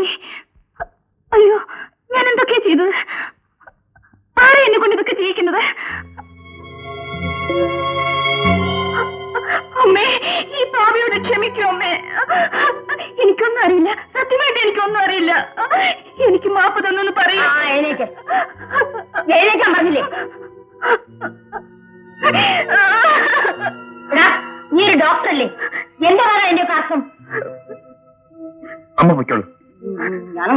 തോന്നി. അയ്യോ, ഞാൻ എന്തൊക്കെയാ ചെയ്തത്? ആരെ എന്നെ കൊണ്ട് ഇതൊക്കെ ചെയ്യിക്കുന്നത്? അമ്മേ, ഈ പാവിയോട് ക്ഷമിക്കൂ അമ്മേ. എനിക്കൊന്നും അറിയില്ല, സത്യമായിട്ട് എനിക്കൊന്നും അറിയില്ല. എനിക്ക് മാപ്പ് തന്നൊന്ന് പറയൂ. എഴുന്നേക്കാൻ പറഞ്ഞില്ലേ? നീ ഒരു ഡോക്ടറല്ലേ? എന്താ പറയാ എന്റെ കാസം? അമ്മ പൊയ്ക്കോളൂ. ഞാൻ